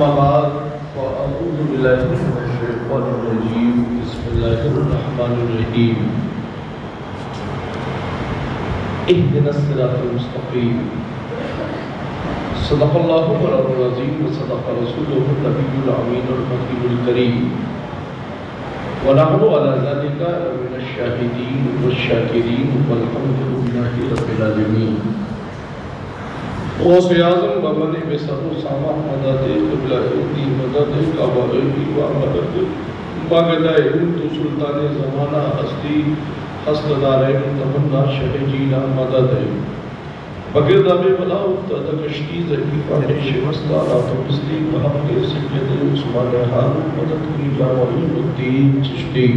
أما بعد فأعوذ بالله من الشيطان الرجيم بسم الله الرحمن الرحيم اهدنا الصراط المستقيم صدق الله العظيم وصدق رسوله النبي الأمين الحكيم الكريم ونحن على ذلك من الشاهدين والشاكرين والحمد لله رب العالمين غوث اعظم بابا نے بے سر و سامہ مدد قبلہ دی مدد کعبہ دی و مدد باغدہ تو سلطان زمانہ ہستی حسن دارین تمنا شہ جینا مدد بغیر دابے بلاؤ تدکشتی ذکیفہ شمستارہ تمستی بہم کے سجد عثمان حال مدد کی جامعین الدین چشتی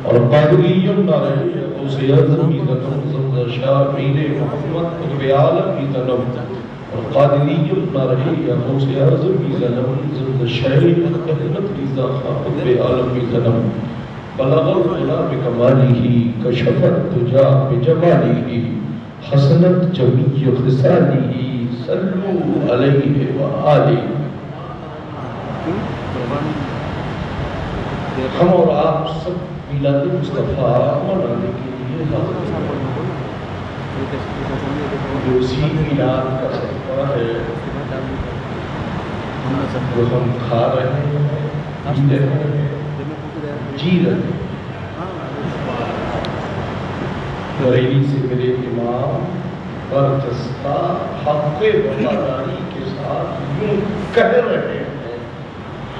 اور قادرییم نارہی غوث اعظم کی ذکر زمدہ شاہ میر محمد قطب عالم کی ذنب اور قادرییم نارہی غوث اعظم کی ذنب زمدہ شاہ احمد رضا خان قطب عالم کی ذنب بلغ العلا بکمالہ کشفت تجا بجمالہ حسنت جمیع خسالہ صلو علیہ وآلہ. ہم اور آپ سب میلاد مصطفیٰ منانے کے لیے حاضر ہیں. جو اسی میلاد کا صدقہ ہے جو ہم کھا رہے ہیں پی رہے ہیں جی رہے ہیں. بریلی سے میرے امام برجستہ حق وفاداری کے ساتھ یوں کہہ رہے ہیں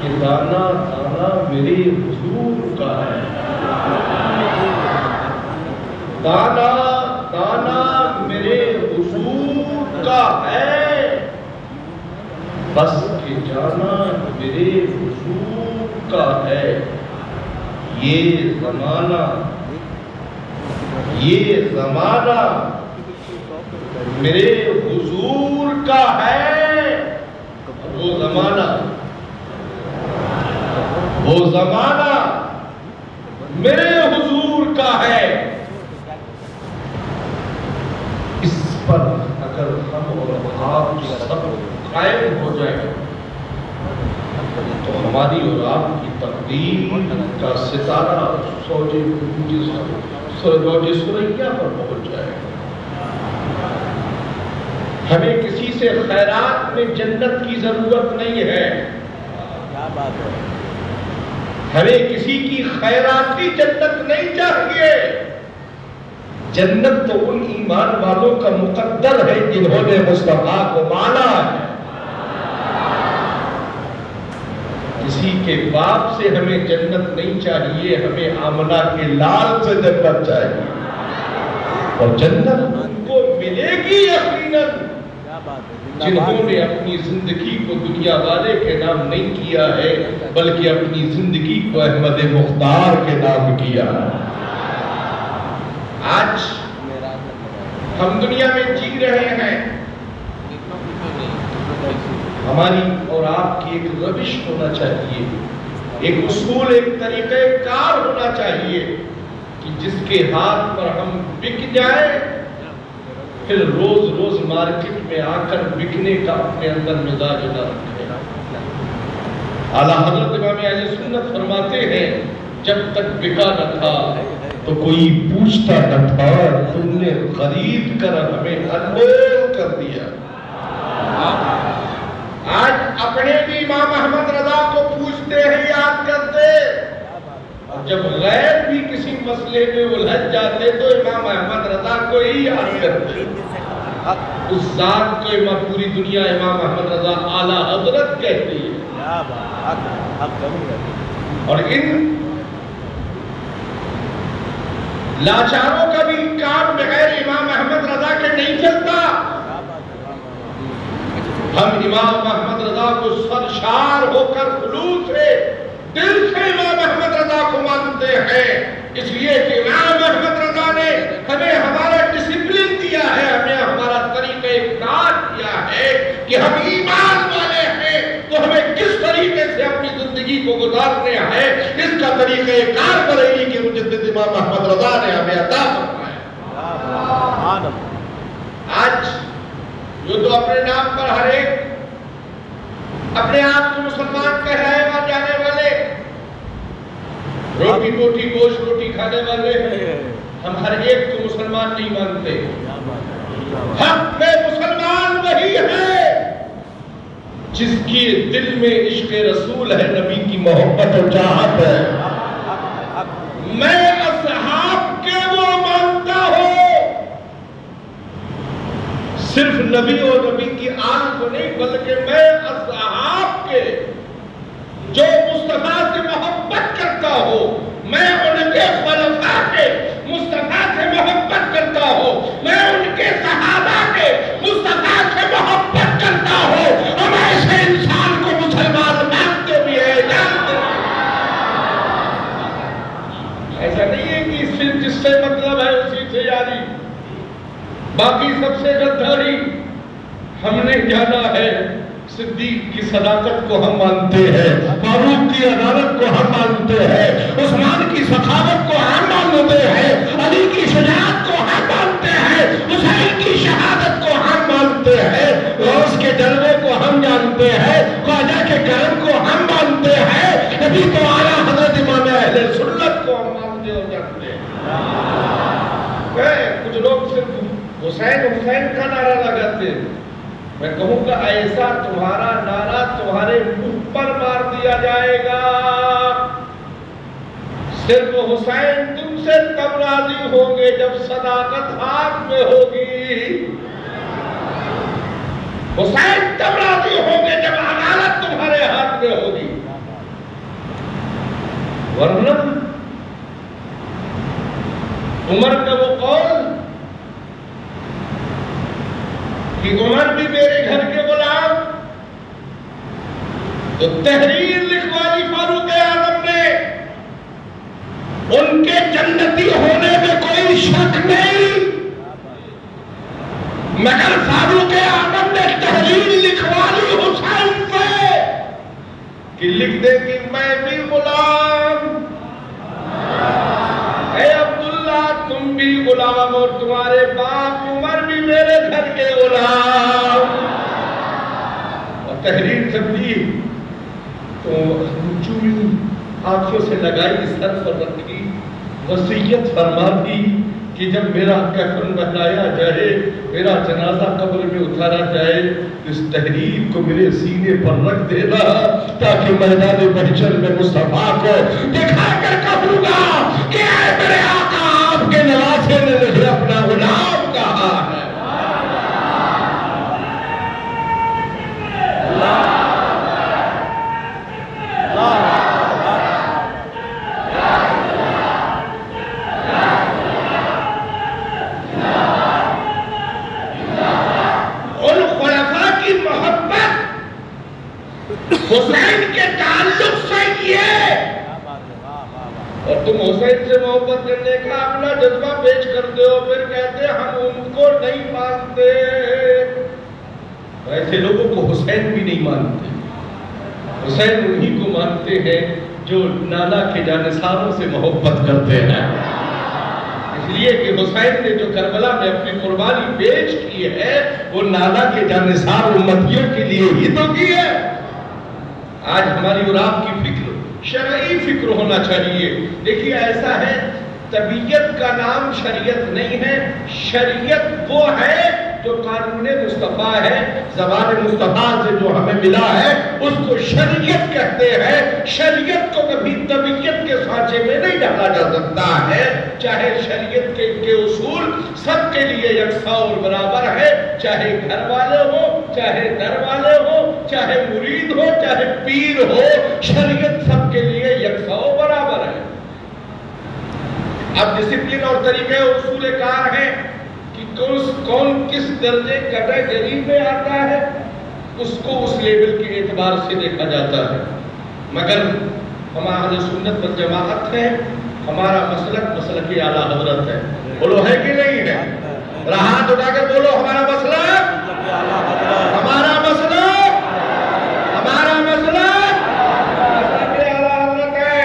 کہ دانا دانا میرے حضور کا ہے، دانا دانا میرے حضور کا ہے، بس کہ جانا میرے حضور کا ہے. یہ زمانہ میرے حضور کا ہے. وہ زمانہ میرے حضور کا ہے. اس پر اگر ہم اور آپ سب قائم ہو جائیں تو ہماری اور آپ کی تقدیر کا ستارہ سوجے سریا پر پہنچ جائے. ہمیں کسی سے خیرات میں جنت کی ضرورت نہیں ہے. ہمیں کسی کی خیراتی جنت نہیں چاہیے. جنت تو ان ایمان والوں کا مقدر ہے جنہوں نے مصطفیٰ کو مانا ہے. کسی کے باپ سے ہمیں جنت نہیں چاہیے، ہمیں آمنہ کے لال سے جنت چاہیے. اور جنت ان کو ملے گی یقیناً جنہوں نے اپنی زندگی کو دنیا والے کے نام نہیں کیا ہے بلکہ اپنی زندگی کو احمد مختار کے نام کیا ہے. آج ہم دنیا میں جی رہے ہیں. ہماری اور آپ کی ایک روش ہونا چاہیے، ایک اصول، ایک طریقہ کار ہونا چاہیے کہ جس کے ہاتھ پر ہم بک جائیں پھر روز روز مارکیٹ میں آ کر بکنے کا اپنے اندر مزاج نہ رکھیں. اعلیٰ حضرت امام اہل سنت فرماتے ہیں جب تک بکا نہ تھا تو کوئی پوچھتا نہ تھا، تم نے خرید کر ہمیں انمول کر دیا. آج اپنے بھی امام احمد رضا کو پوچھتے ہیں، یاد کرتے. جب غیر بھی کسی مسئلے میں الجھ جاتے تو امام احمد رضا کو ہی یاد کرتے. اس ذات کو پوری دنیا امام احمد رضا اعلیٰ حضرت کہتی ہے. اور ان لاچاروں کا بھی کام بغیر امام احمد رضا کے نہیں چلتا. ہم امام احمد رضا کو سرشار ہو کر خلوص سے دل سے امام احمد رضا کو مانتے ہیں، اس لیے کہ امام احمد رضا نے ہمیں ہمارا ڈسپلن دیا ہے، ہمیں ہمارا طریقہ کار دیا ہے کہ ہم ایمان والے ہیں تو ہمیں کس طریقے سے اپنی زندگی کو گزارنے ہیں اس کا طریقہ کار کرے گی کہ مجدد امام احمد رضا نے ہمیں عطا فرمایا. آج جو تو اپنے نام پر ہر ایک اپنے آپ کو مسلمان کہلائے جانے والے، روٹی روٹی گوشت روٹی کھانے والے، ہم ہر ایک کو مسلمان نہیں مانتے۔ حق میں مسلمان وہی ہے جس کی دل میں عشق رسول ہے، نبی کی محبت و چاہت ہے۔ میں اصحاب کے وہ مانتا ہوں، صرف نبی اور نبی کی آل کو نہیں، بلکہ میں اصحاب کے جو مصطفیٰ سے محبت کرتا ہو، میں ان کے خلفاء کے مصطفیٰ سے محبت کرتا ہو، میں ان کے صحابہ کے مصطفیٰ سے محبت کرتا ہوں، ہم ایسے انسان کو مسلمان مانتے بھی ہیں، جانتے ہیں۔ ایسا نہیں ہے کہ صرف جس سے مطلب ہے اسی سے یاری، باقی سب سے غداری۔ ہم نے جانا ہے صدیق کی صداقت کو ہم مانتے ہیں، فاروق کی عدالت کو ہم مانتے ہیں، عثمان کی سخاوت کو ہم مانتے ہیں، علی کی شجاعت کو ہم مانتے ہیں، حسین کی شہادت کو ہم مانتے ہیں، غوث کے جلوے کو ہم جانتے ہیں، خواجہ کے کرم کو ہم مانتے ہیں، نبی تو اعلیٰ حضرت امام اہل سنت کو ہم مانتے اور جانتے ہیں۔ کچھ لوگ صرف حسین حسین کا نعرہ لگاتے ہیں، میں کہوں گا ایسا تمہارا نعرہ تمہارے منہ پر مار دیا جائے گا۔ صرف حسین تم سے تب راضی ہوں گے جب صداقت ہاتھ میں ہوگی، حسین تب راضی ہوں گے جب عدالت تمہارے ہاتھ میں ہوگی، ورنہ عمر کا وہ قول کہ عمر بھی میرے گھر کے غلام، تو تحریر لکھوائی فاروق اعظم نے، ان کے جنتی ہونے میں کوئی شک نہیں، مگر فاروق اعظم نے تحریر لکھوائی حسین سے کہ لکھ دے کہ میں بھی غلام، اے عبداللہ تم بھی غلام، اور تمہارے باپ عمر بھی میرے گھر کے غلام۔ اور تحریر جب لی تو چوئی آنکھوں سے لگائی، سر پر رکھی، وصیت فرما دی کہ جب میرا کفن بہلایا جائے، میرا جنازہ قبر میں اتارا جائے، اس تحریر کو میرے سینے پر رکھ دینا تاکہ میدان محشر میں مصطفیٰ کو دکھا کر کہوں گا کہ اے میرے آقا، آپ کے نواسے نے مجھے اپنا غلام کہا ہے۔ حسین کے تعلق سے یہ، اور تم حسین سے محبت کرنے کا اپنا جذبہ پیش کرتے ہو، پھر کہتے ہم ان کو نہیں مانتے۔ ایسے لوگوں کو حسین بھی نہیں مانتے، حسین انہی کو مانتے ہیں جو نانا کے جانثاروں سے محبت کرتے ہیں، اس لیے کہ حسین نے جو کربلا میں اپنی قربانی پیش کی ہے وہ نانا کے جانثار امتیوں کے لیے ہی تو کی ہے۔ آج ہماری اور آپ کی فکر شرعی فکر ہونا چاہیے۔ دیکھیے ایسا ہے، طبیعت کا نام شریعت نہیں ہے، شریعت وہ ہے جو قانون مصطفیٰ ہے، زبان مصطفیٰ سے جو ہمیں ملا ہے اس کو شریعت کہتے ہیں۔ شریعت کو کبھی طبیعت کے سانچے میں نہیں ڈالا جا سکتا ہے، چاہے شریعت کے اصول سب کے لیے یکساں اور برابر ہے، چاہے گھر والے ہو، چاہے در والے ہو، چاہے مرید ہو، چاہے پیر ہو، شریعت سب کے لیے یکساں اور برابر ہے۔ اب ڈسپلن اور طریقے اصول کار ہیں کہ کون کس درجے کیٹیگری میں آتا ہے، اس کو اس لیول کے اعتبار سے دیکھا جاتا ہے، مگر ہم اہل سنت والجماعت ہیں، ہمارا مسلک اعلیٰ حضرت ہے۔ بولو ہے کہ نہیں ہے؟ ہاتھ اٹھا کر بولو ہمارا مسلک، ہمارا مسلک، ہمارا مسلک اعلیٰ حضرت ہے۔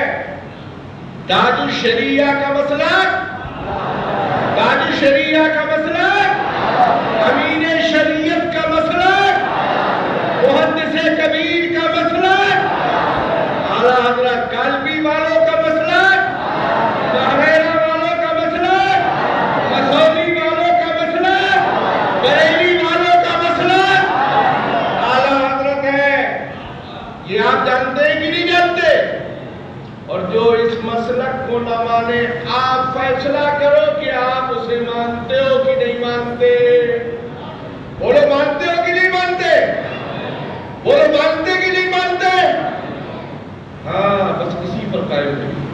تاج الشریعہ کا مسلک، تاج الشریعہ کا مسلک، امین شریعت کا مسلک، محدث کبیر کا جانتے ہیں کہ نہیں جانتے؟ اور جو اس مسلک کو نہ مانے، آپ فیصلہ کرو کہ آپ اسے مانتے ہو کہ نہیں مانتے۔ بولو مانتے ہو کہ نہیں مانتے؟ بولو مانتے کہ نہیں مانتے؟ ہاں، بس کسی پر قائم نہیں۔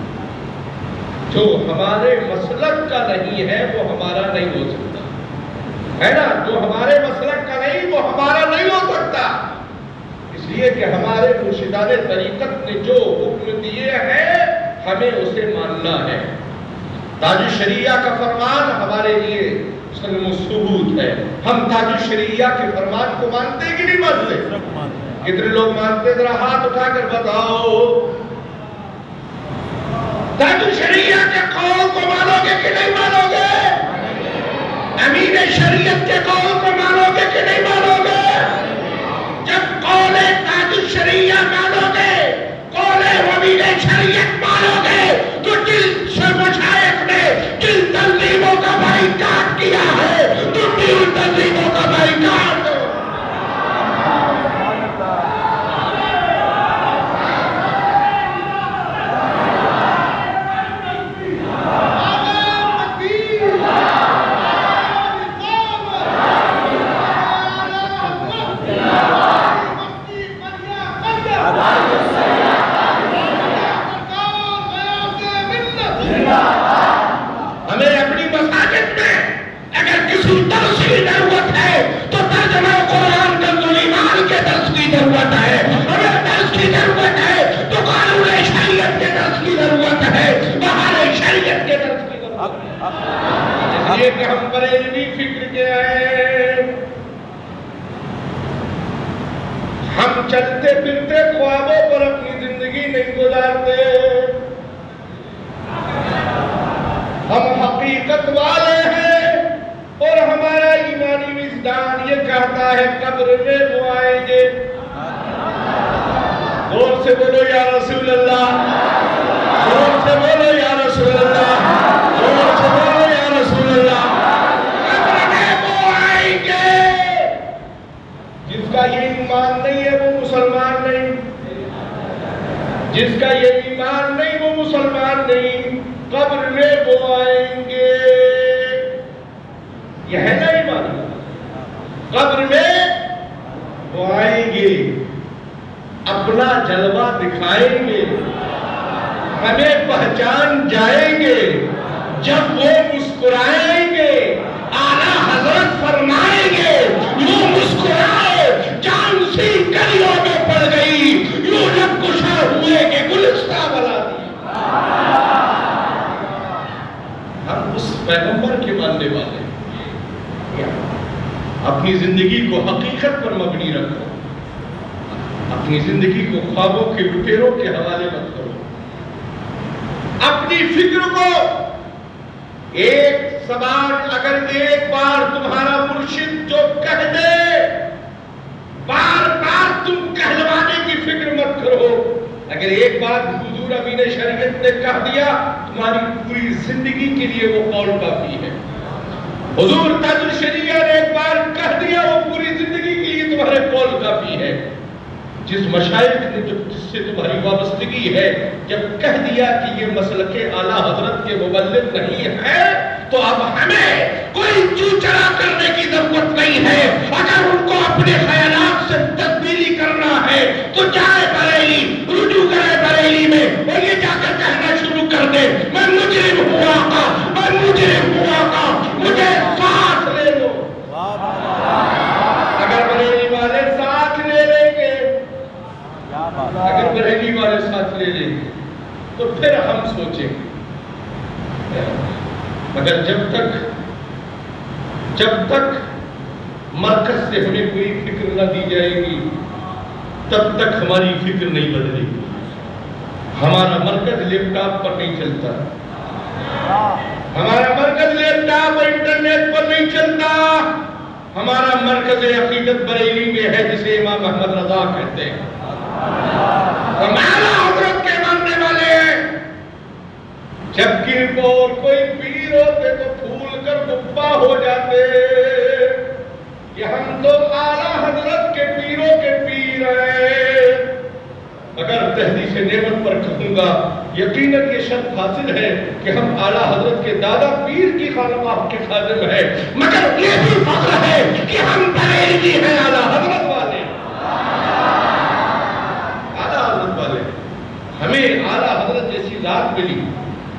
جو ہمارے مسلک کا نہیں ہے وہ ہمارا نہیں ہو سکتا، ہے نا؟ جو ہمارے مسلک کا نہیں وہ ہمارا نہیں ہو سکتا، اس لیے کہ ہمارے مرشدان طریقت نے جو حکم دیے ہیں ہمیں اسے ماننا ہے۔ تاج الشریعہ کا فرمان ہمارے لیے سلم و ثبوت ہے۔ ہم تاج الشریعہ کے فرمان کو مانتے کہ نہیں مانتے؟ کتنے لوگ مانتے؟ ذرا ہاتھ اٹھا کر بتاؤ۔ تاج الشریعہ کے قول کو مانو گے کہ نہیں مانو گے؟ امین شریعت کے قول کو مانو گے کہ نہیں مانو گے؟ جب قول تاج الشریعہ مانو گے، قول امین شریعت مانو گے، تو دل سے مشائخ نے جن تنظیموں کا بائیکاٹ کیا ہے تم بھی ان تنظیموں کا بائیکاٹ کرو۔ کہ ہم بریلوی فکر کے ہیں، ہم چلتے پھرتے خوابوں پر اپنی زندگی نہیں گزارتے، ہم حقیقت والے ہیں، اور ہمارا ایمانی وجدان یہ کہتا ہے قبر میں وہ آئیں گے۔ زور سے بولو یا رسول اللہ، زور سے بولو یا رسول اللہ، زور سے بولو یا رسول اللہ۔ قبر میں وہ آئیں گے، جس کا یہ ایمان نہیں ہے وہ مسلمان نہیں، جس کا یہ ایمان نہیں وہ مسلمان نہیں۔ قبر میں وہ آئیں گے، یہ ہے نا ایمان؟ قبر میں وہ آئیں گے، اپنا جلوہ دکھائیں گے، ہمیں پہچان جائیں گے، جب وہ مسکرائیں گے اعلیٰ حضرت فرمائیں گے یوں مسکرائے جان سی کلیوں میں پڑ گئی، یوں لب کشا ہوئے کہ گلستہ بلا دی۔ ہم اس پیغمبر کے ماننے والے ہیں۔ اپنی زندگی کو حقیقت پر مبنی رکھو، اپنی زندگی کو خوابوں کے لٹیروں کے حوالے مت کرو، اپنی فکر کو ایک سوال اگر ایک بار تمہارا مرشد جو کہہ دے بار بار تم کہلوانے کی فکر مت کرو۔ اگر ایک بار حضور امین شریعت نے کہہ دیا تمہاری پوری زندگی کے لیے وہ قول کافی ہے۔ حضور تاج الشریعہ نے ایک بار کہہ دیا وہ پوری زندگی کے لیے تمہارے قول کافی ہے۔ جس مشائخ نے جس سے تمہاری وابستگی ہے جب کہہ دیا کہ یہ مسلک اعلیٰ حضرت کے مبلغ نہیں ہے تو اب ہمیں کوئی چوچرا کرنے کی ضرورت نہیں ہے۔ اگر ان کو اپنے خیالات سے تبدیلی کرنا ہے تو جائے بریلی، رجوع کرے بریلی میں، اور یہ جا کر کہنا شروع کر دے میں مجرم ہوں آقا، میں مجرم ہوں آقا، مجھے ساتھ لے لو۔ اگر بریلی والے ساتھ لے لیں گے، اگر بریلی والے ساتھ لے لیں گے تو پھر ہم سوچیں گے، مگر جب تک مرکز سے ہمیں کوئی فکر نہ دی جائے گی تب تک ہماری فکر نہیں بدلے گی۔ ہمارا مرکز لیپ ٹاپ پر نہیں چلتا، ہمارا مرکز لیپ ٹاپ اور انٹرنیٹ پر نہیں چلتا، ہمارا مرکز عقیدت بریلی میں ہے جسے امام احمد رضا کہتے ہیں۔ ہمارا حضرت کے ماننے والے ہیں، جب کن کو اور کوئی پیر ہوتے تو پھول کر گپا ہو جاتے کہ ہم تو اعلیٰ حضرت کے پیروں کے پیر ہیں، مگر تحدیث نعمت پر کہوں گا یقیناً یہ شرط حاصل ہے کہ ہم اعلیٰ حضرت کے دادا پیر کی خانقاہ کے خادم ہیں، مگر یہ بھی فخر ہے کہ ہم بریلوی ہیں اعلیٰ حضرت والے، اعلیٰ حضرت والے۔ ہمیں اعلیٰ حضرت جیسی ذات ملی،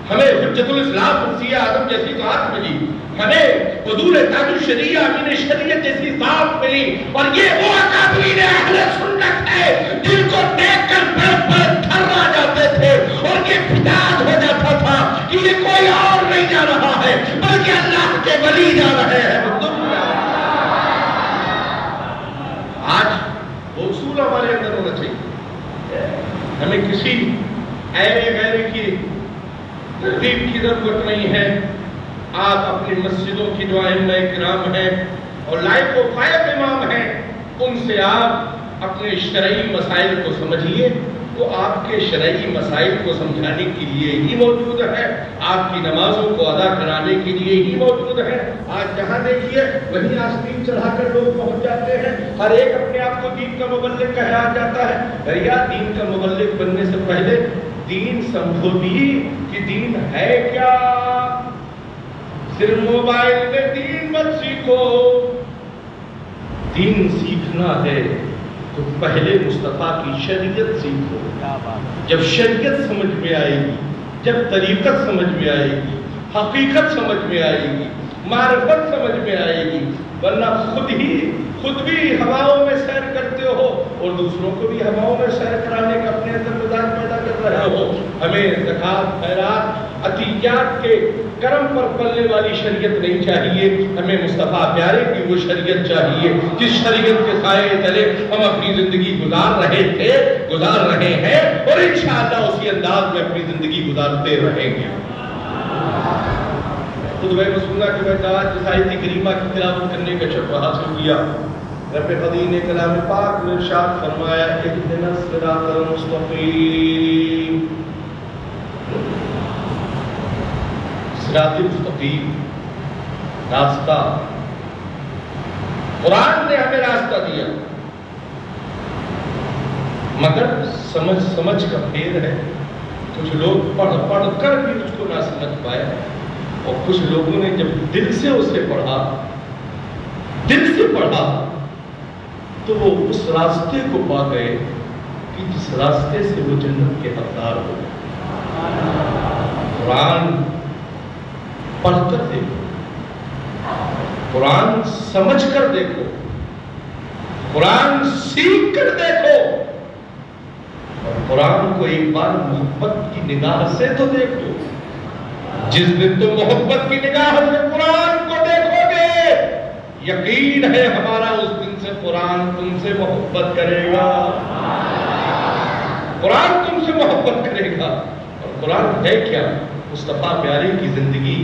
ہمیں حجت الاسلام مرثیہ اعظم جیسی ذات ملی، ہمیں حضور تاج الشریعہ امین شریعت جیسی ذات ملی، اور یہ وہ اکابرین اہل سنت ہے جن کو دیکھ کر پیر پر تھرا جاتے تھے اور یہ فداد ہو جاتا تھا کہ یہ کوئی اور نہیں جا رہا ہے بلکہ اللہ کے ولی جا رہے ہیں۔ آج وہ اصول ہمارے اندر ہونا چاہیے، ہمیں کسی غیر کی ترتیب کی ضرورت نہیں ہے۔ آپ اپنی مسجدوں کی جو ائمہ کرام ہیں اور لائق و فائق امام ہیں ان سے آپ اپنے شرعی مسائل کو سمجھیے، وہ آپ کے شرعی مسائل کو سمجھانے کے لیے ہی موجود ہے، آپ کی نمازوں کو ادا کرانے کے لیے ہی موجود ہے۔ آج جہاں دیکھیے وہیں آستین چڑھا کر لوگ پہنچ جاتے ہیں، ہر ایک اپنے آپ کو دین کا مبلغ کہا جاتا ہے۔ بھیا دین کا مبلغ بننے سے پہلے دین سمجھو بھی کہ دین ہے کیا، صرف موبائل میں دین مت سیکھو۔ دین سیکھنا ہے تو پہلے مصطفیٰ کی شریعت سیکھو، جب شریعت سمجھ میں آئے گی، جب طریقت سمجھ میں آئے گی، حقیقت سمجھ میں آئے گی، معرفت سمجھ میں آئے گی، ورنہ خود بھی ہواؤں میں سیر کرتے ہو اور دوسروں کو بھی ہواؤں میں سیر کرانے کا اپنے اندر مزاج پیدا کر رہے ہو۔ ہمیں زکوٰۃ، خیرات، عطیات کے کرم پر پلنے والی شریعت نہیں چاہیے، ہمیں مصطفیٰ پیارے کی وہ شریعت چاہیے جس شریعت کے سائے تلے ہم اپنی زندگی گزار رہے تھے، گزار رہے ہیں اور انشاءاللہ اسی انداز میں اپنی زندگی گزارتے رہیں گے۔ خطبہ مسنونہ کے بعد جس آیت کریمہ کی تلاوت کرنے کا شرف حاصل کیا، رب قدیر نے کلام پاک میں ارشاد فرمایا اهدنا الصراط المستقیم، صراط مستقیم راستہ، قرآن نے ہمیں راستہ دیا، مگر سمجھ کا پھیر ہے۔ کچھ لوگ پڑھ کر بھی اس کو نہ سمجھ پائے، اور کچھ لوگوں نے جب دل سے اسے پڑھا تو وہ اس راستے کو پا گئے کہ جس راستے سے وہ جنت کے حقدار ہو گئے۔ قرآن پڑھ کر دیکھو، قرآن سمجھ کر دیکھو، قرآن سیکھ کر دیکھو، اور قرآن کو ایک بار محبت کی نگاہ سے تو دیکھو۔ جس دن تم محبت کی نگاہ سے قرآن کو دیکھو گے، یقین ہے ہمارا اس دن سے قرآن تم سے محبت کرے گا، قرآن تم سے محبت کرے گا۔ اور قرآن ہے کیا؟ مصطفیٰ پیارے کی زندگی،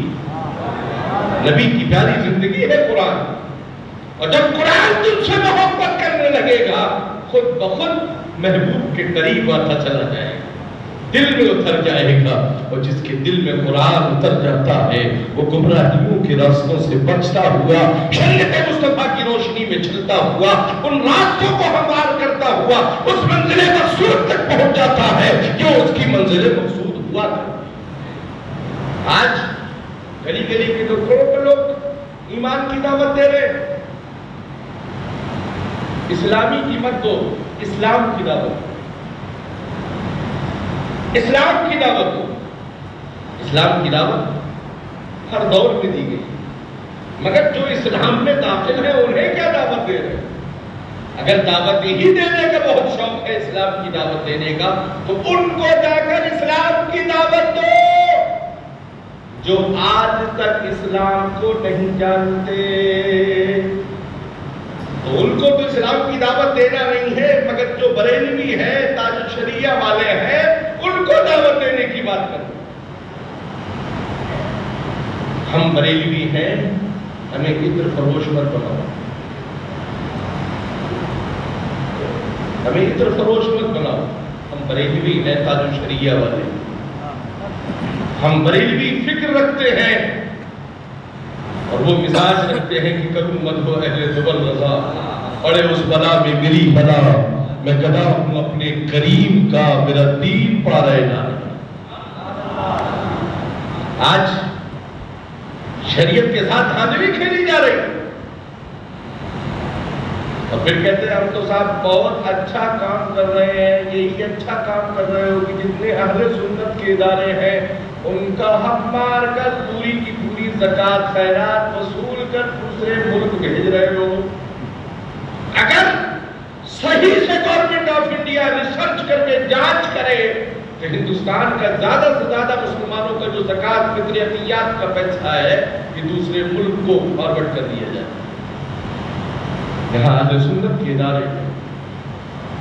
نبی کی پیاری زندگی ہے قرآن۔ اور جب قرآن تم سے محبت کرنے لگے گا، خود بخود محبوب کے قریب آتا چلا جائے گا، دل میں اتر جائے گا، اور جس کے دل میں قرآن اتر جاتا ہے وہ گمراہیوں کے راستوں سے بچتا ہوا، شریعت مصطفیٰ کی روشنی میں چلتا ہوا، ان راستوں کو ہموار کرتا ہوا اس منزل مقصود تک پہنچ جاتا ہے جو اس کی منزل مقصود ہوا تھا۔ آج گلی گلی کے لوگ ایمان کی دعوت دے رہے، اسلامی کی مت دو، اسلام کی دعوت، اسلام کی دعوت دو۔ اسلام کی دعوت ہر دور میں دی گئی، مگر جو اسلام میں داخل ہے انہیں کیا دعوت دے رہے ہیں؟ اگر دعوت ہی دینے کا بہت شوق ہے اسلام کی دعوت دینے کا، تو ان کو جا کر اسلام کی دعوت دو جو آج تک اسلام کو نہیں جانتے۔ تو ان کو تو اسلام کی دعوت دینا نہیں ہے، مگر جو بریلوی ہے، تاج الشریعہ والے ہیں، ان کو دعوت دینے کی بات کرو۔ ہم بریلوی ہیں، ہمیں عطر فروش مت بناؤ، ہمیں عطر فروش مت بناؤ۔ ہم بریلوی ہیں، تاج الشریعہ والے، ہم بریلوی فکر رکھتے ہیں اور وہ مزاج رکھتے ہیں کہ کبھی مت ہو اہل زبر رضا، پڑے اس بلا میں ملی بلا، میں گدا ہوں اپنے کریم کا، میرا دین پڑا رہے نہ۔ آج شریعت کے ساتھ دھاندلی کھیلی جا رہی، اور پھر کہتے ہیں ہم تو صاحب بہت اچھا کام کر رہے ہیں، یہی اچھا کام کر رہے ہو کہ جتنے اہل سنت کے ادارے ہیں ان کا حق مار کر پوری کی پوری زکوٰۃ خیرات وصول کر دوسرے ملک بھیج رہے ہو۔ اگر صحیح سے گورنمنٹ آف انڈیا ریسرچ کر کے جانچ کرے کہ ہندوستان کا زیادہ سے زیادہ مسلمانوں کا جو زکوٰۃ فطری عطیات کا پیسہ ہے یہ دوسرے ملک کو فارورڈ کر دیا جائے۔ یہاں اہل سنت کے ادارے ہیں،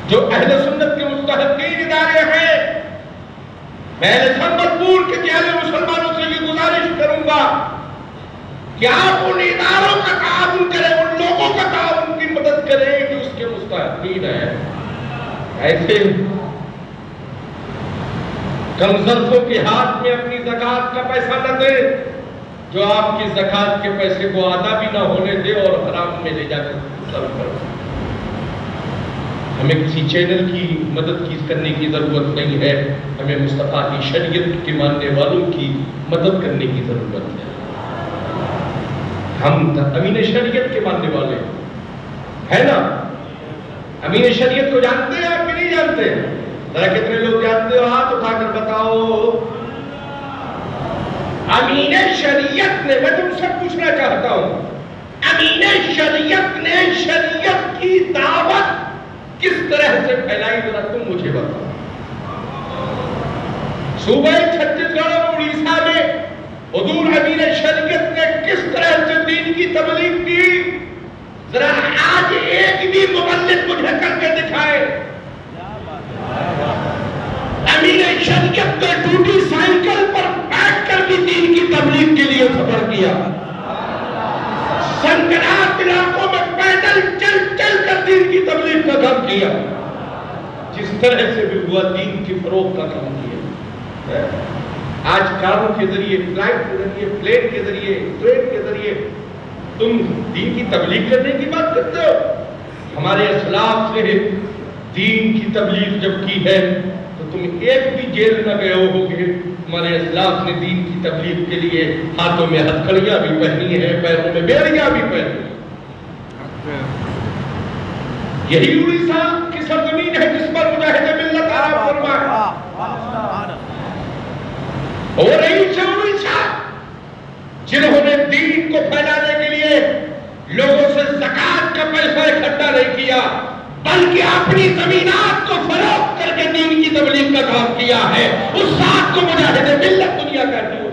جو اہل سنت کے مستحقین ادارے ہیں، میں سنبل کے پیارے مسلمانوں سے یہ گزارش کروں گا کہ آپ ان اداروں کا تعاون کریں، ان لوگوں کا تعاون کی مدد کریں کہ اس کے مستحقین ہیں۔ ایسے کمزرفوں کے ہاتھ میں اپنی زکوٰۃ کا پیسہ نہ دیں جو آپ کی زکوٰۃ کے پیسے کو ادا بھی نہ ہونے دے اور حرام میں لے جا کر صرف کرے۔ ہمیں کسی چینل کی مدد کرنے کی ضرورت نہیں ہے، ہمیں مصطفیٰ کی شریعت کے ماننے والوں کی مدد کرنے کی ضرورت ہے۔ ہم امین شریعت کے ماننے والے ہیں نا؟ امین شریعت کو جانتے ہیں آپ کہ نہیں جانتے؟ ذرا کتنے لوگ جانتے ہو؟ ہاتھ اٹھا کر بتاؤ۔ امین شریعت نے، میں تم سے پوچھنا چاہتا ہوں، امین شریعت نے شریعت کی دعوت کس طرح سے پھیلائی؟ ذرا تم مجھے بتاؤ۔ صوبہ چھتیس گڑھ اور اڑیسہ میں حضور امین شریعت نے کس طرح سے دین کی تبلیغ کی؟ ذرا آج ایک بھی مبلغ مجھے کر کے دکھائے۔ امین شریعت نے ٹوٹی سائیکل پر بیٹھ کر بھی دین کی تبلیغ کے لیے سفر کیا، سنکنات علاقوں میں پیدل چل چل کر دین کی تبلیغ کا کام کیا۔ جس طرح سے بھی ہوا دین کی فروغ کا کام کیا۔ آج کاروں کے ذریعے، فلائٹ کے ذریعے، پلین کے ذریعے، ٹرین کے ذریعے تم دین کی تبلیغ کرنے کی بات کرتے ہو۔ ہمارے اسلاف نے دین کی تبلیغ جب کی ہے تو تم ایک بھی جیل نہ گئے ہوگے۔ ہمارے اسلاف نے دین کی تبلیغ کے لیے ہاتھوں میں ہتھکڑیاں بھی پہنی ہیں، پیروں میں بیڑیاں بھی پہنی ہیں۔ یہی اڑیسہ کی سرزمین ہے جس پر مجاہد ملت آرام فرما ہے، اور ایسے اڑیسہ جنہوں نے دین کو پھیلانے کے لیے لوگوں سے زکوٰۃ کا پیسہ اکٹھا نہیں کیا بلکہ اپنی زمینات کو فروخت کر کے دین کی تبلیغ کا کام کیا ہے، اس ذات کو مجاہد ملت دنیا کہتی ہے۔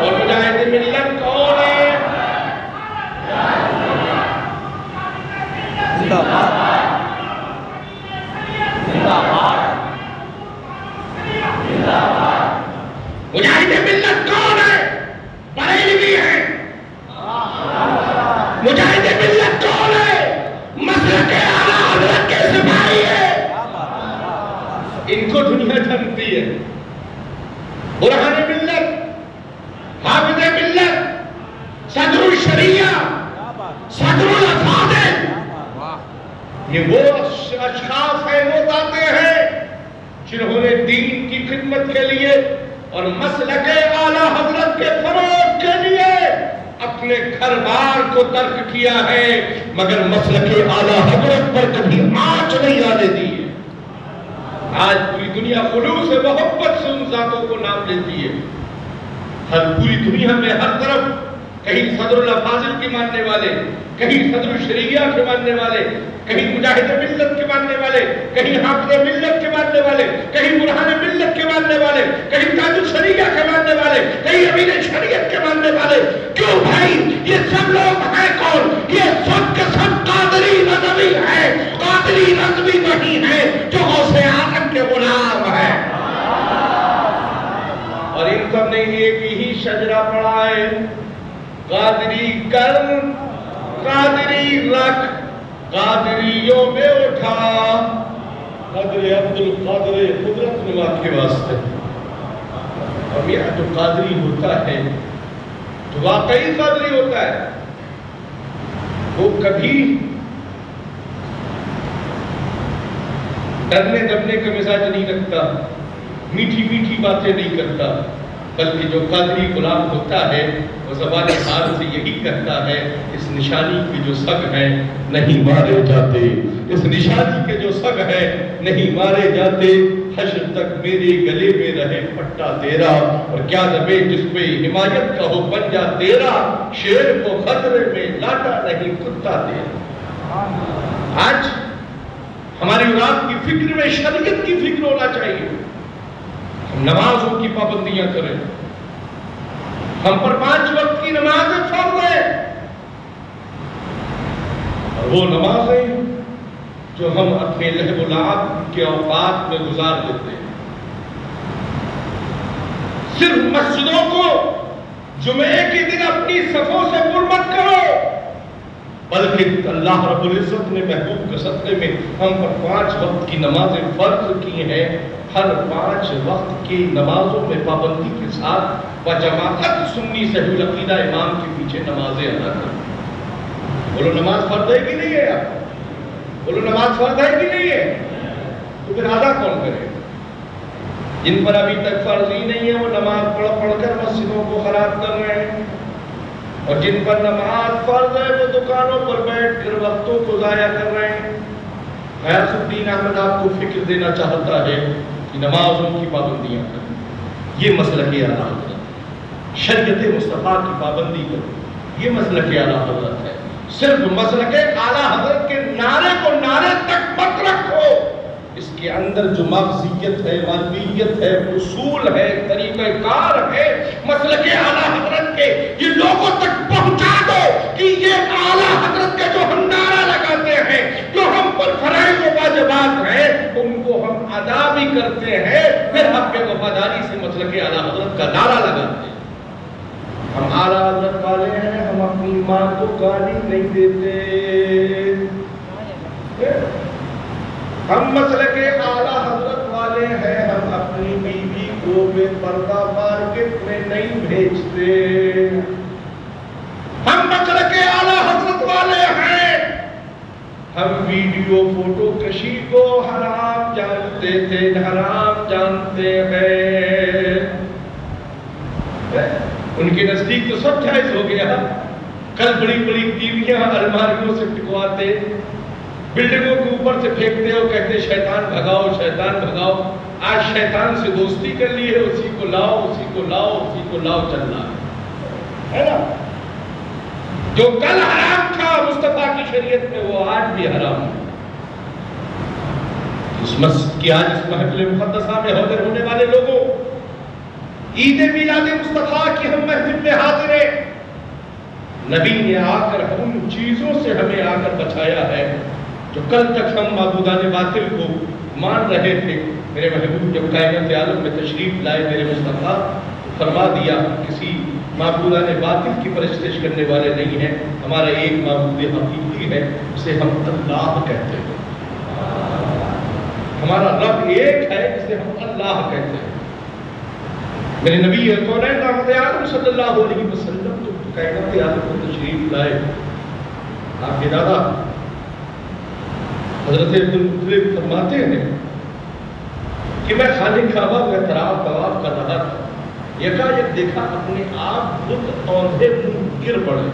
اور مجاہد ملت کون ہے؟ زندہ باد، زندہ باد، زندہ باد۔ مجاہد ملت کون ہے؟ بریلوی ہے۔ مجاہد ملت کون ہے؟ مسلک اعلیٰ حضرت کے سپاہی ہے۔ ان کو دنیا جانتی ہے۔ برہان ملت، حافظ ملت، صدر الشریعہ، صدر الافاضل، یہ وہ اشخاص ہیں، وہ ذاتیں ہیں جنہوں نے دین کی خدمت کے لیے اور مسلک اعلیٰ حضرت کے فروغ کے لیے اپنے گھر بار کو ترک کیا ہے، مگر مسلک اعلیٰ حضرت پر کبھی آنچ نہیں آنے دی ہے۔ آج پوری دنیا خلوص سے محبت سے ان ذاتوں کو نام لیتی ہے۔ ہر پوری دنیا میں ہر طرف کہیں صدر الافاضل کے ماننے والے، کہیں صدر الشریعہ کے ماننے والے، کہیں مجاہد ملت کے ماننے والے، کہیں حافظ ملت کے ماننے والے، کہیں برہان ملت کے ماننے والے، کہیں تاج الشریعہ کے ماننے والے، کہیں امین شریعت کے ماننے والے۔ کیوں بھائی؟ یہ سب لوگ ہیں کون؟ یہ سب کے سب قادری نظمی ہیں۔ قادری نظمی وہی ہیں جو غوث اعظم کے غلام ہیں، اور ان سب نے ایک ہی شجرہ پڑھا ہے، قادری کر، قادری رکھ، قادریوں میں اٹھا، قادر عبد القادر قدرت نما کے واسطے۔ اب یہ جو قادری ہوتا ہے، جو واقعی قادری ہوتا ہے، وہ کبھی ڈرنے دبنے کا مزاج نہیں رکھتا، میٹھی میٹھی باتیں نہیں کرتا، بلکہ جو قادری غلام ہوتا ہے وہ زبان حال سے یہی کہتا ہے اس نشانی کی جو سگ ہے نہیں مارے جاتے، اس نشانی کے جو سگ ہے نہیں مارے جاتے، حشر تک میرے گلے میں رہے پٹا تیرا، اور کیا دبے جس پہ حمایت کا ہو پنجا تیرا، شیر کو خطرے میں لاٹا نہیں کتا تیرا۔ آج ہماری اولاد کی فکر میں شریعت کی فکر ہونا چاہیے، ہم نمازوں کی پابندیاں کریں، ہم پر 5 وقت کی نمازیں فرض ہیں، اور وہ نمازیں جو ہم اپنے لہو و لعب کے اوقات میں گزار دیتے ہیں۔ صرف مسجدوں کو جمعے کے دن اپنی صفوں سے پر مت کرو، بلکہ اللہ رب العزت نے محبوب کے صدقے میں ہم پر 5 وقت کی نمازیں فرض کی ہیں۔ ہر 5 وقت کی نمازوں میں پابندی کے ساتھ وجماعت سنی صحیح العقیدہ امام کے پیچھے نمازیں ادا کریں۔ بولو نماز فرض ہے کہ نہیں ہے؟ آپ بولو نماز فرض ہے کہ نہیں ہے؟ تو پھر ادا کون کرے؟ جن پر ابھی تک فرض ہی نہیں ہے وہ نماز پڑھ کر مسجدوں کو خراب کر رہے ہیں، اور جن پر نماز فرض ہے وہ دکانوں پر بیٹھ کر وقتوں کو ضائع کر رہے ہیں۔ غیاث الدین احمد آپ کو فکر دینا چاہتا ہے کہ نمازوں کی پابندیاں کریں، یہ مسلک اعلیٰ حضرت، شریعت مصطفیٰ کی پابندی کریں، یہ مسلک اعلیٰ حضرت ہے۔ صرف مسلک اعلیٰ حضرت کے نعرے کو نعرے تک مت رکھو، اس کے اندر جو مغزیت ہے، معنویت ہے، اصول ہے، طریقہ کار ہے مسلک اعلیٰ حضرت کے، یہ لوگوں تک پہنچا دو کہ یہ اعلیٰ حضرت کے جو ہم نعرہ لگاتے ہیں، جو ہم پر فرائض و واجبات ہیں ان کو ہم ادا بھی کرتے ہیں، پھر حق وفاداری سے مسلک اعلیٰ حضرت کا نعرہ لگاتے ہیں۔ ہم اعلیٰ حضرت والے ہیں، ہم اپنی ماں کو گالی نہیں دیتے، ہم مسلک اعلیٰ حضرت والے ہیں، ہم اپنی بیوی کو بے پردہ مارکیٹ میں نہیں بھیجتے، ہم مسلک اعلیٰ حضرت والے ہیں، ہم ویڈیو فوٹو کشی کو حرام جانتے تھے، حرام جانتے ہیں، ان کے نزدیک تو سب جائز ہو گیا، کل بڑی بڑی ٹیویاں الماریوں سے ٹکواتے، بلڈنگوں کے اوپر سے پھینکتے ہو، کہتے شیطان بھگاؤ شیطان بھگاؤ، آج شیطان سے دوستی کر لی ہے، اسی کو لاؤ اسی کو لاؤ اسی کو لاؤ چل رہا ہے نا؟ جو کل حرام تھا مصطفیٰ کی شریعت میں وہ آج بھی حرام ہے۔ اس مسجد کی آج اس محفل مقدسہ میں حاضر ہونے والے لوگوں، عید میلاد مصطفیٰ کی ہم محفل میں حاضر ہیں، نبی نے آ کر ان چیزوں سے ہمیں آ کر بچایا ہے جو کل تک ہم معبودان باطل کو مان رہے تھے۔ میرے محبوب جب کائنات عالم میں تشریف لائے، میرے مصطفیٰ فرما دیا کسی معبودان باطل کی پرستش کرنے والے نہیں ہیں، ہمارا ایک معبود حقیقی ہے، اسے ہم اللہ کہتے ہیں، ہمارا رب ایک ہے جسے ہم اللہ کہتے ہیں۔ میرے نبی کونین رحمت عالم صلی اللہ علیہ وسلم تو کائنات عالم میں تشریف لائے، آپ کے دادا حضرت عبدالمطلب فرماتے ہیں کہ میں خانہ کعبہ میں طواف کر رہا تھا، یکایک دیکھا اپنے آپ بت اوندھے منہ گر پڑے،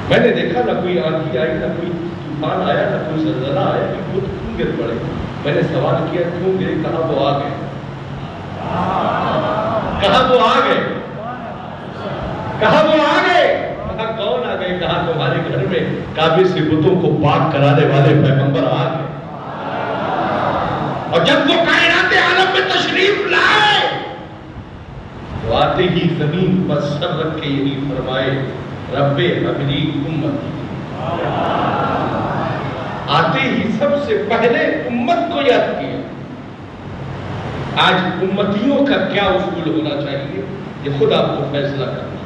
میں نے دیکھا نہ کوئی آندھی آئی، نہ کوئی طوفان آیا، نہ کوئی زلزلہ آیا کہ بت کیوں گر پڑے؟ میں نے سوال کیا کیوں گرے؟ کہا وہ آ گئے، کہا وہ آ گئے، کہا وہ آ گئے، کہا کون آ گئے؟ کہا تمہارے گھر میں کعبے سے بتوں کو پاک کرانے والے پیغمبر آ گئے۔ اور جب وہ کائنات عالم میں تشریف لائے تو آتے ہی زمین پر سر رکھ کے یہی فرمائے رب حبلی امتی، آتے ہی سب سے پہلے امت کو یاد کیا۔ آج امتیوں کا کیا اصول ہونا چاہیے یہ خود آپ کو فیصلہ کرنا،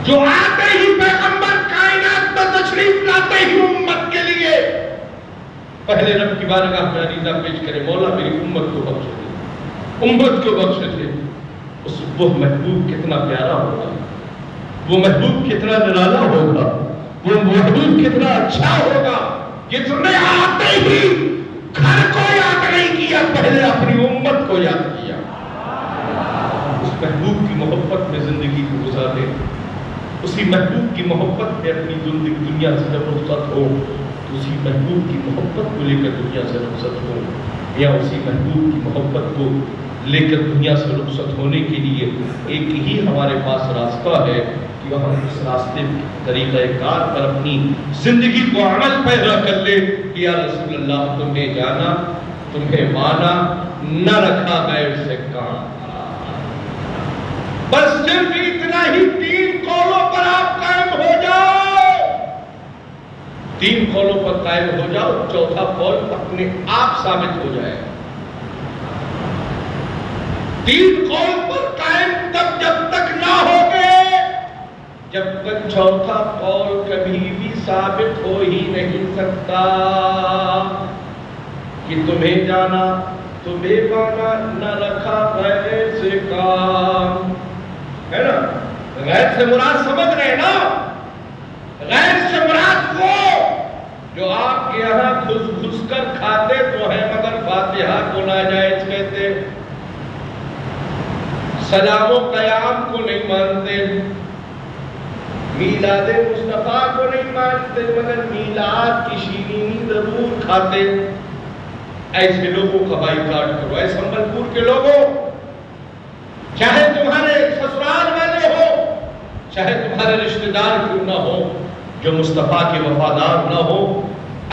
جو آتے ہی پیغمبر کائنات میں تشریف لاتے ہی امت کے لیے پہلے رب کی بارگاہ میں عریضہ پیش کرے، مولا میری امت کو بخش دے، امت کو بخش دے۔ وہ محبوب کتنا پیارا ہوگا، وہ محبوب کتنا نرالا ہوگا، وہ محبوب کتنا اچھا ہوگا جس نے آتے ہی گھر کو یاد نہیں کیا، پہلے اپنی امت کو یاد کیا، اس محبوب کی محبت میں زندگی کو گزارے، اسی محبوب کی محبت میں اپنی دنیا سے جب رخصت ہو تو اسی محبوب کی محبت کو لے کر دنیا سے رخصت ہو، یا اسی محبوب کی محبت کو لے کر دنیا سے رخصت ہونے کے لیے ایک ہی ہمارے پاس راستہ ہے کہ ہم اس راستے طریقہ کار پر اپنی زندگی کو عمل پیدا کر لے کہ یا رسول اللہ تمہیں جانا، تمہیں مانا، نہ رکھا غیر سے کام، بس صرف اتنا ہی 3 قولوں پر آپ قائم ہو جاؤ، 3 قولوں پر قائم ہو جاؤ، چوتھا قول اپنے آپ ثابت ہو جائے گا۔ 3 قول پر قائم تب جب تک نہ ہوگے جب تک چوتھا قول کبھی بھی ثابت ہو ہی نہیں سکتا کہ تمہیں جانا، تمہیں پانا، نہ رکھا غیر سے کام، ہے نا؟ غیر سے مراد سمجھ رہے نا؟ غیر سے مراد وہ جو آپ کے یہاں گھس کر کھاتے تو ہیں مگر فاتحہ کو ناجائز کہتے، سلام و قیام کو نہیں مانتے، میلاد مصطفیٰ کو نہیں مانتے مگر میلاد کی شیرینی ضرور کھاتے، ایسے لوگوں کا بائیکاٹ کرو۔ اے سنبل پور کے لوگوں، چاہے تمہارے سسرال والے ہو، چاہے تمہارے رشتہ دار کیوں نہ ہو، جو مصطفیٰ کے وفادار نہ ہو،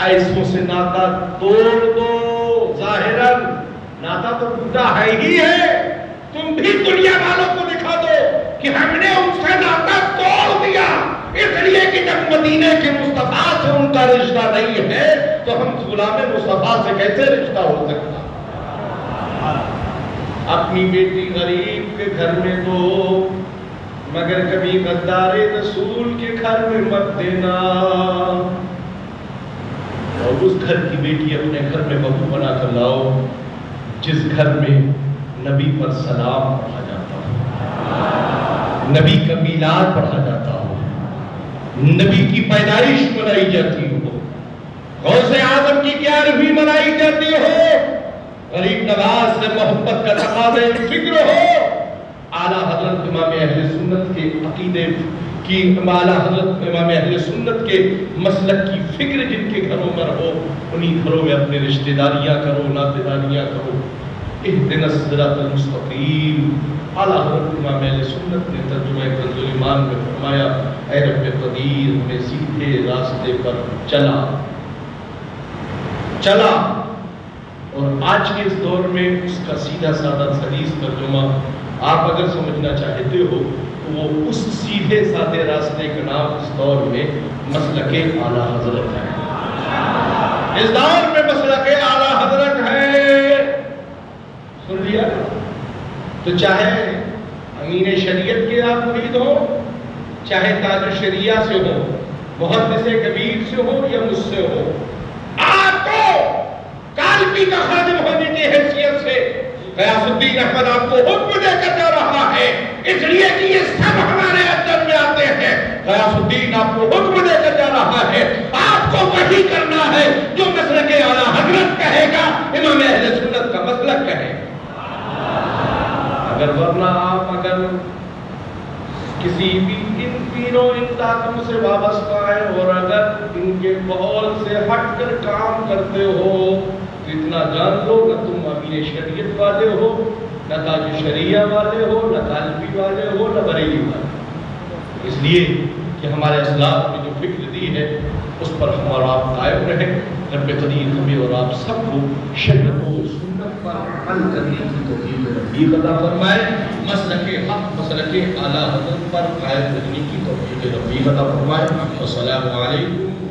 ایسوں سے ناتا توڑ دو۔ ظاہراً ناتا تو ٹوٹا ہے ہی ہے، تم بھی دنیا والوں کو دکھا دو کہ ہم نے ان سے ناتا توڑ دیا، اس لیے کہ جب مدینے کے مصطفیٰ سے ان کا رشتہ نہیں ہے تو ہم غلام مصطفیٰ سے کیسے رشتہ ہو سکتا؟ اپنی بیٹی غریب کے گھر میں دو مگر کبھی غدار رسول کے گھر میں مت دینا، اور اس گھر کی بیٹی اپنے گھر میں بہو بنا کر لاؤ جس گھر میں نبی پر سلام پڑھا جاتا ہو، نبی کا میلاد پڑھا جاتا ہو، نبی کی پیدائش منائی جاتی ہو، غوث اعظم کی 11ویں منائی جاتی ہو، غریب نواز سے محبت کا تقاضا فکر ہو، اعلیٰ حضرت امام اہل سنت کے عقیدے کی، اعلیٰ حضرت امام اہل سنت کے مسلک کی فکر جن کے گھروں میں ہو، انہی گھروں میں اپنے رشتہ داریاں کرو، ناطے داریاں کرو۔ اہدنا الصراط المستقیم، اعلیٰ حضرت امام اہل سنت نے ترجمہ کنز ایمان میں فرمایا، اے رب قدیر ہمیں سیدھے راستے پر چلا، اور آج کے اس دور میں اس کا سیدھا سادہ حدیث ترجمہ آپ اگر سمجھنا چاہتے ہو تو وہ اس سیدھے سادے راستے کا نام اس دور میں مسلک اعلیٰ حضرت ہے، اس دور میں مسلک اعلیٰ حضرت ہے۔ سن لیا؟ تو چاہے امین شریعت کے آپ مرید ہو، چاہے تاج الشریعہ سے ہو، محدث کبیر سے ہو یا مجھ سے ہو، آپ کو کالپی کا خادم ہونے کی حیثیت سے غیاث الدین احمد آپ کو حکم دے کر جا رہا ہے، اس لیے کہ یہ سب ہمارے اندر میں آتے ہیں۔ غیاث الدین آپ کو حکم دے کر جا رہا ہے، آپ کو وہی کرنا ہے جو مسلک اعلیٰ حضرت کہے گا، امام اہل سنت کا مسلک کہے گا۔ اگر ورنہ آپ اگر کسی بھی ان پیروں ان طاقتوں سے وابستہ ہیں اور اگر ان کے قول سے ہٹ کر کام کرتے ہو تو اتنا جان لو نہ تم امین شریعت والے ہو، نہ تاج شریعہ والے ہو، نہ کالپی والے ہو، نہ بریلی والے۔ اس لیے کہ ہمارے اسلام میں جو فکر دی ہے اس پر ہم اور آپ قائم رہیں۔ رب قدیر ہمیں اور آپ سب کو شریعت و سنت پر عمل کرنے کی توفیق عطا فرمائے، مسلک حق مسلک اعلیٰ حضرت پر قائم رہنے کی توفیق عطا فرمائے۔ السلام علیکم